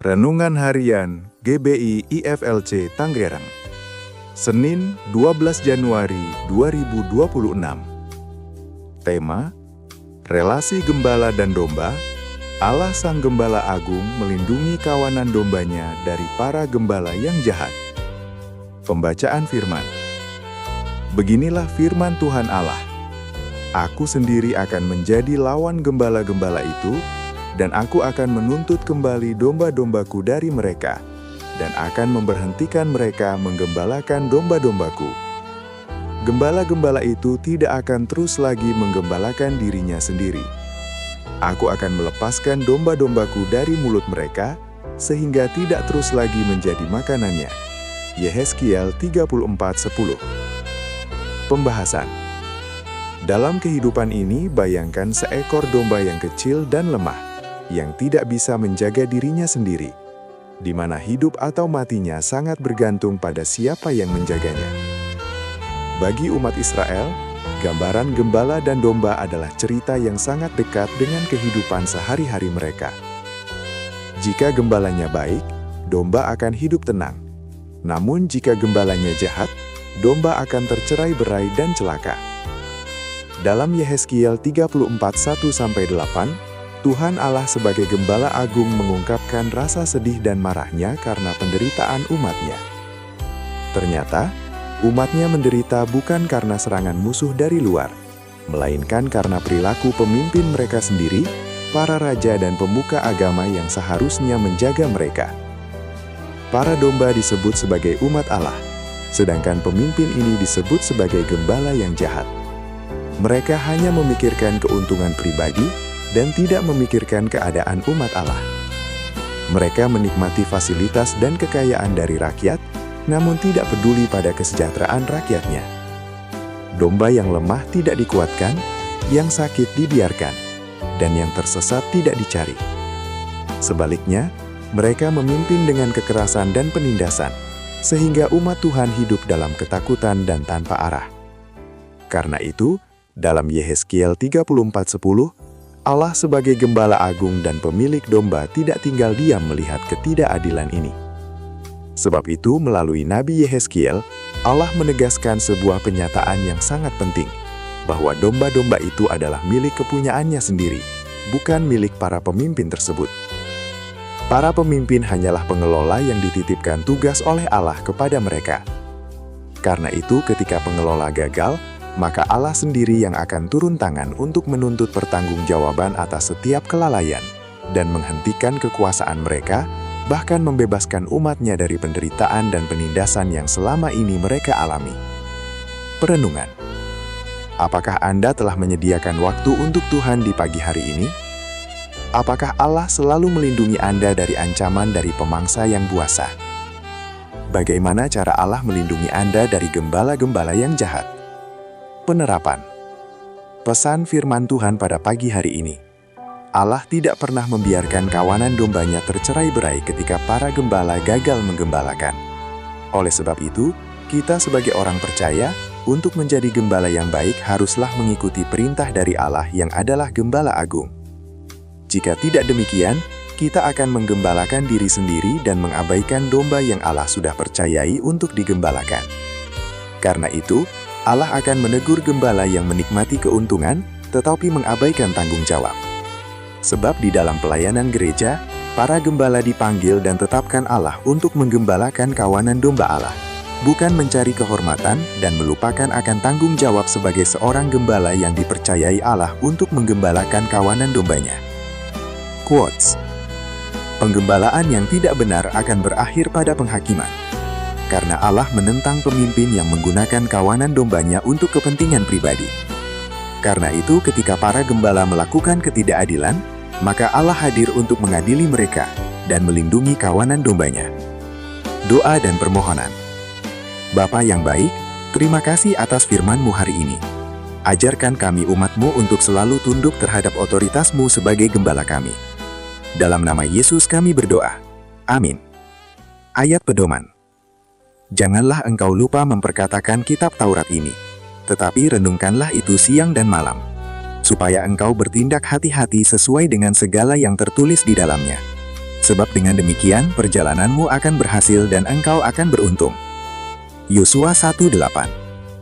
Renungan Harian GBI IFLC Tangerang, Senin 12 Januari 2026. Tema: Relasi Gembala dan Domba. Allah Sang Gembala Agung melindungi kawanan dombanya dari para gembala yang jahat. Pembacaan firman. Beginilah firman Tuhan Allah. Aku sendiri akan menjadi lawan gembala-gembala itu, dan aku akan menuntut kembali domba-dombaku dari mereka, dan akan memberhentikan mereka menggembalakan domba-dombaku. Gembala-gembala itu tidak akan terus lagi menggembalakan dirinya sendiri. Aku akan melepaskan domba-dombaku dari mulut mereka, sehingga tidak terus lagi menjadi makanannya. Yehezkiel 34:10. Pembahasan. Dalam kehidupan ini, bayangkan seekor domba yang kecil dan lemah, yang tidak bisa menjaga dirinya sendiri, di mana hidup atau matinya sangat bergantung pada siapa yang menjaganya. Bagi umat Israel, gambaran gembala dan domba adalah cerita yang sangat dekat dengan kehidupan sehari-hari mereka. Jika gembalanya baik, domba akan hidup tenang. Namun jika gembalanya jahat, domba akan tercerai-berai dan celaka. Dalam Yehezkiel 34:1-8, Tuhan Allah sebagai Gembala Agung mengungkapkan rasa sedih dan marahnya karena penderitaan umatnya. Ternyata, umatnya menderita bukan karena serangan musuh dari luar, melainkan karena perilaku pemimpin mereka sendiri, para raja dan pemuka agama yang seharusnya menjaga mereka. Para domba disebut sebagai umat Allah, sedangkan pemimpin ini disebut sebagai gembala yang jahat. Mereka hanya memikirkan keuntungan pribadi dan tidak memikirkan keadaan umat Allah. Mereka menikmati fasilitas dan kekayaan dari rakyat, namun tidak peduli pada kesejahteraan rakyatnya. Domba yang lemah tidak dikuatkan, yang sakit dibiarkan, dan yang tersesat tidak dicari. Sebaliknya, mereka memimpin dengan kekerasan dan penindasan, sehingga umat Tuhan hidup dalam ketakutan dan tanpa arah. Karena itu, dalam Yehezkiel 34:10, Allah sebagai Gembala Agung dan pemilik domba tidak tinggal diam melihat ketidakadilan ini. Sebab itu, melalui Nabi Yehezkiel, Allah menegaskan sebuah penyataan yang sangat penting, bahwa domba-domba itu adalah milik kepunyaannya sendiri, bukan milik para pemimpin tersebut. Para pemimpin hanyalah pengelola yang dititipkan tugas oleh Allah kepada mereka. Karena itu, ketika pengelola gagal, maka Allah sendiri yang akan turun tangan untuk menuntut pertanggungjawaban atas setiap kelalaian dan menghentikan kekuasaan mereka, bahkan membebaskan umatnya dari penderitaan dan penindasan yang selama ini mereka alami. Perenungan. Apakah Anda telah menyediakan waktu untuk Tuhan di pagi hari ini? Apakah Allah selalu melindungi Anda dari ancaman dari pemangsa yang buasa? Bagaimana cara Allah melindungi Anda dari gembala-gembala yang jahat? Penerapan. Pesan firman Tuhan pada pagi hari ini. Allah tidak pernah membiarkan kawanan dombanya tercerai-berai ketika para gembala gagal menggembalakan. Oleh sebab itu, kita sebagai orang percaya, untuk menjadi gembala yang baik haruslah mengikuti perintah dari Allah yang adalah Gembala Agung. Jika tidak demikian, kita akan menggembalakan diri sendiri dan mengabaikan domba yang Allah sudah percayai untuk digembalakan. Karena itu, Allah akan menegur gembala yang menikmati keuntungan, tetapi mengabaikan tanggung jawab. Sebab di dalam pelayanan gereja, para gembala dipanggil dan tetapkan Allah untuk menggembalakan kawanan domba Allah, bukan mencari kehormatan dan melupakan akan tanggung jawab sebagai seorang gembala yang dipercayai Allah untuk menggembalakan kawanan dombanya. Quotes. Penggembalaan yang tidak benar akan berakhir pada penghakiman. Karena Allah menentang pemimpin yang menggunakan kawanan dombanya untuk kepentingan pribadi. Karena itu, ketika para gembala melakukan ketidakadilan, maka Allah hadir untuk mengadili mereka dan melindungi kawanan dombanya. Doa dan permohonan. Bapa yang baik, terima kasih atas firman-Mu hari ini. Ajarkan kami umat-Mu untuk selalu tunduk terhadap otoritas-Mu sebagai gembala kami. Dalam nama Yesus kami berdoa. Amin. Ayat pedoman. Janganlah engkau lupa memperkatakan kitab Taurat ini, tetapi renungkanlah itu siang dan malam, supaya engkau bertindak hati-hati sesuai dengan segala yang tertulis di dalamnya. sebab dengan demikian perjalananmu akan berhasil dan engkau akan beruntung. Yosua 1:8